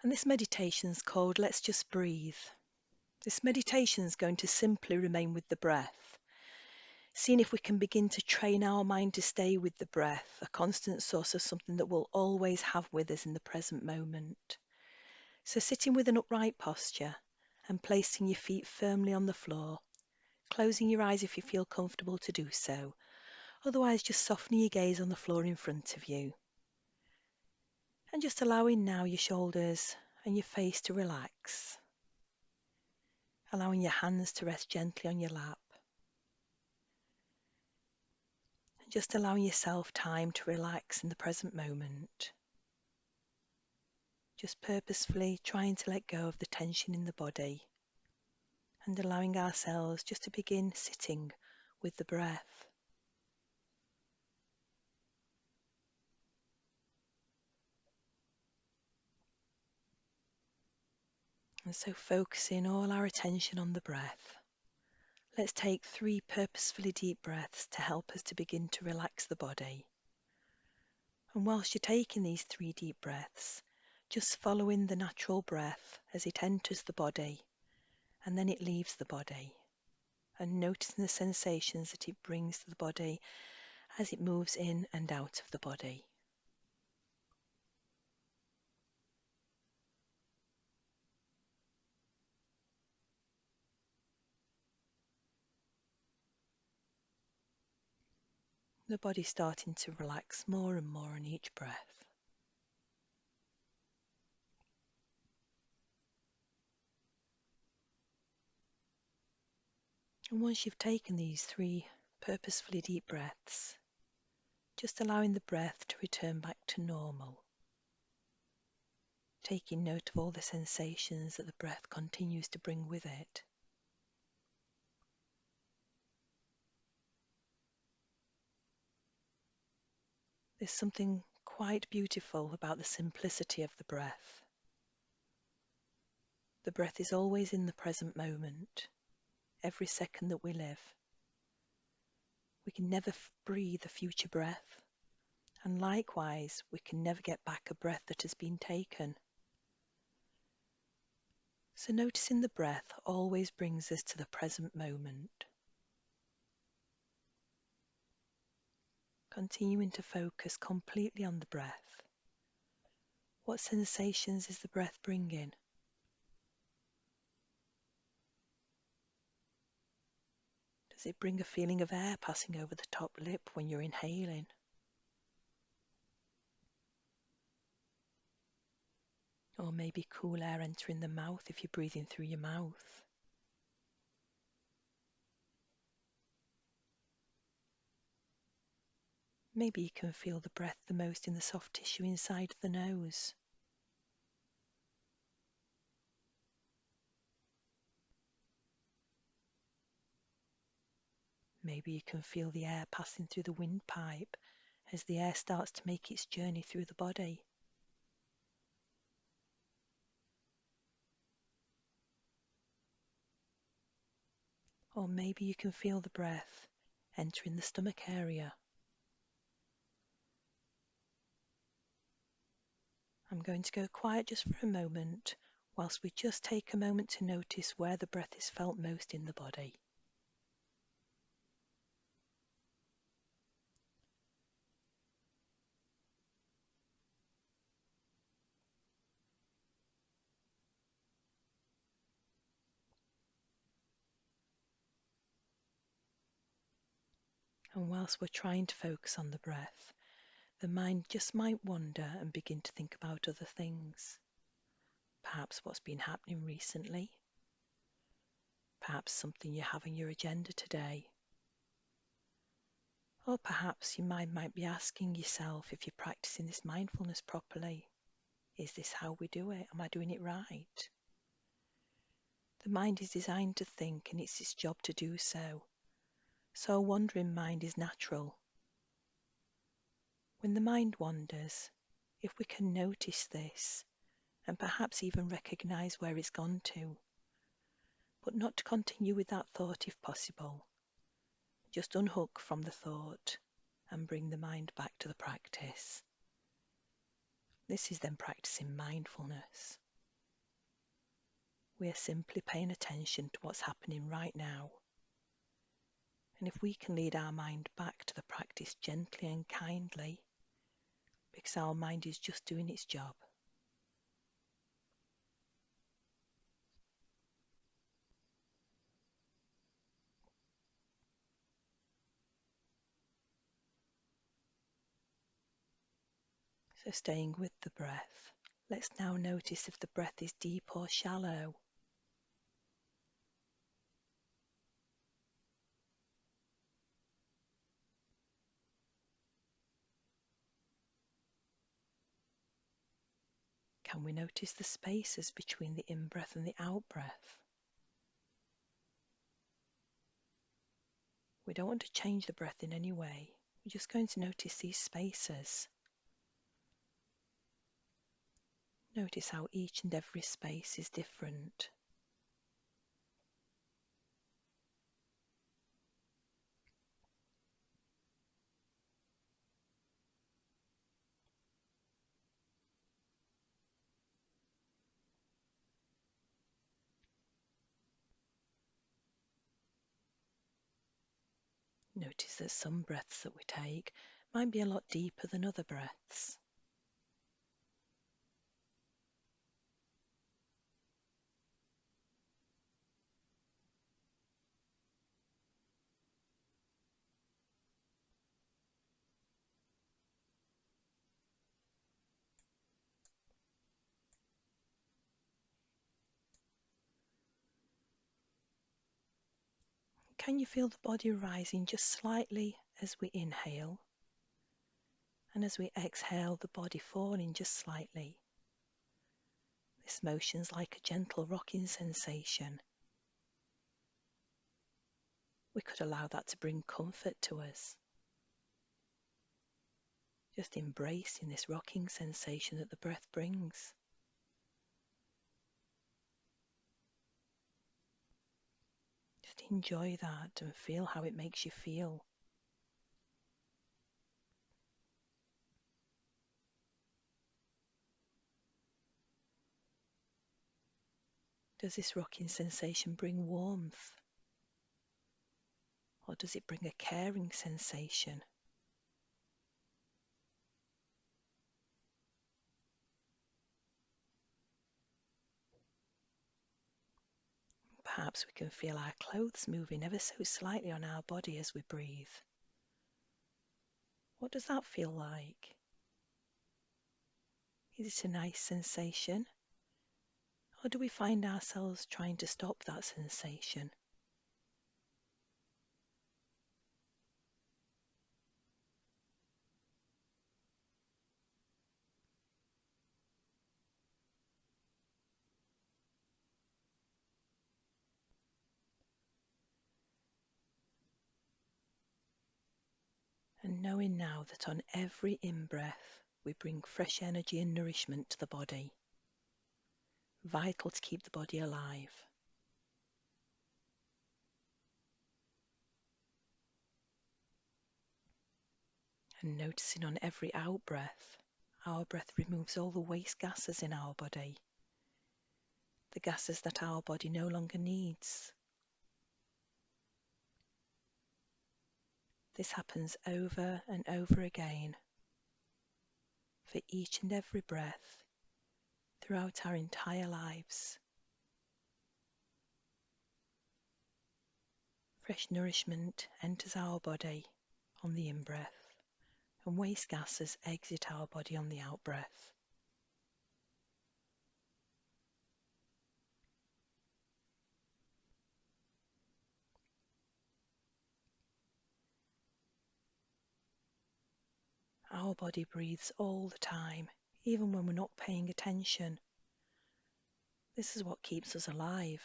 And this meditation is called Let's Just Breathe. This meditation is going to simply remain with the breath, seeing if we can begin to train our mind to stay with the breath, a constant source of something that we'll always have with us in the present moment. So sitting with an upright posture and placing your feet firmly on the floor, closing your eyes if you feel comfortable to do so, otherwise just softening your gaze on the floor in front of you. And just allowing now your shoulders and your face to relax, allowing your hands to rest gently on your lap, and just allowing yourself time to relax in the present moment, just purposefully trying to let go of the tension in the body and allowing ourselves just to begin sitting with the breath. And so focusing all our attention on the breath, let's take 3 purposefully deep breaths to help us to begin to relax the body. And whilst you're taking these 3 deep breaths, just following the natural breath as it enters the body and then it leaves the body, and noticing the sensations that it brings to the body as it moves in and out of the body. The body starting to relax more and more on each breath. And once you've taken these 3 purposefully deep breaths, just allowing the breath to return back to normal, taking note of all the sensations that the breath continues to bring with it. There's something quite beautiful about the simplicity of the breath. The breath is always in the present moment, every second that we live. We can never breathe a future breath, and likewise, we can never get back a breath that has been taken. So noticing the breath always brings us to the present moment. Continuing to focus completely on the breath. What sensations is the breath bringing? Does it bring a feeling of air passing over the top lip when you're inhaling? Or maybe cool air entering the mouth if you're breathing through your mouth? Maybe you can feel the breath the most in the soft tissue inside the nose. Maybe you can feel the air passing through the windpipe as the air starts to make its journey through the body. Or maybe you can feel the breath entering the stomach area. I'm going to go quiet just for a moment whilst we just take a moment to notice where the breath is felt most in the body. And whilst we're trying to focus on the breath, the mind just might wander and begin to think about other things. Perhaps what's been happening recently. Perhaps something you have on your agenda today. Or perhaps your mind might be asking yourself if you're practicing this mindfulness properly. Is this how we do it? Am I doing it right? The mind is designed to think, and it's its job to do so. So a wandering mind is natural. When the mind wanders, if we can notice this, and perhaps even recognize where it's gone to, but not to continue with that thought if possible, just unhook from the thought and bring the mind back to the practice. This is then practicing mindfulness. We are simply paying attention to what's happening right now. And if we can lead our mind back to the practice gently and kindly, because our mind is just doing its job. So staying with the breath, let's now notice if the breath is deep or shallow. Can we notice the spaces between the in-breath and the out-breath? We don't want to change the breath in any way. We're just going to notice these spaces. Notice how each and every space is different. Notice that some breaths that we take might be a lot deeper than other breaths. Can you feel the body rising just slightly as we inhale? And as we exhale, the body falling just slightly. This motion's like a gentle rocking sensation. We could allow that to bring comfort to us. Just embracing this rocking sensation that the breath brings. Just enjoy that and feel how it makes you feel. Does this rocking sensation bring warmth? Or does it bring a caring sensation? Perhaps we can feel our clothes moving ever so slightly on our body as we breathe. What does that feel like? Is it a nice sensation? Or do we find ourselves trying to stop that sensation? And knowing now that on every in-breath we bring fresh energy and nourishment to the body, vital to keep the body alive. And noticing on every out-breath, our breath removes all the waste gases in our body, the gases that our body no longer needs. This happens over and over again for each and every breath throughout our entire lives. Fresh nourishment enters our body on the in-breath, and waste gases exit our body on the out-breath. Our body breathes all the time, even when we're not paying attention. This is what keeps us alive.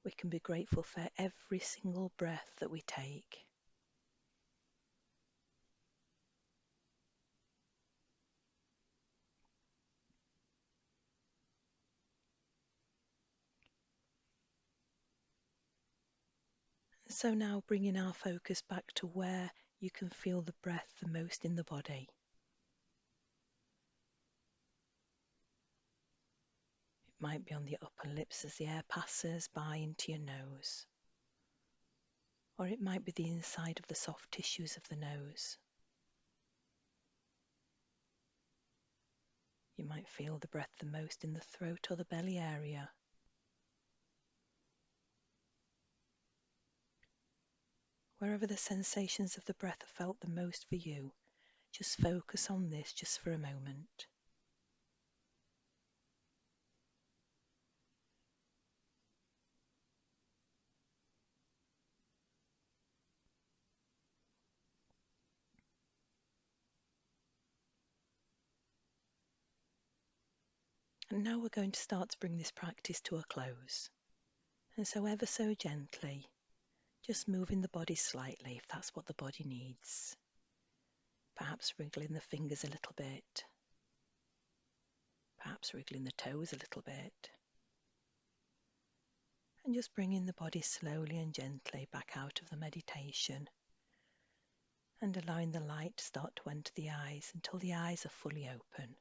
We can be grateful for every single breath that we take. So now bringing our focus back to where you can feel the breath the most in the body. might be on the upper lips as the air passes by into your nose, or it might be the inside of the soft tissues of the nose. You might feel the breath the most in the throat or the belly area. Wherever the sensations of the breath are felt the most for you, just focus on this just for a moment. And now we're going to start to bring this practice to a close. And so ever so gently, just moving the body slightly if that's what the body needs. Perhaps wriggling the fingers a little bit. Perhaps wriggling the toes a little bit. And just bringing the body slowly and gently back out of the meditation. And allowing the light to start to enter the eyes until the eyes are fully open.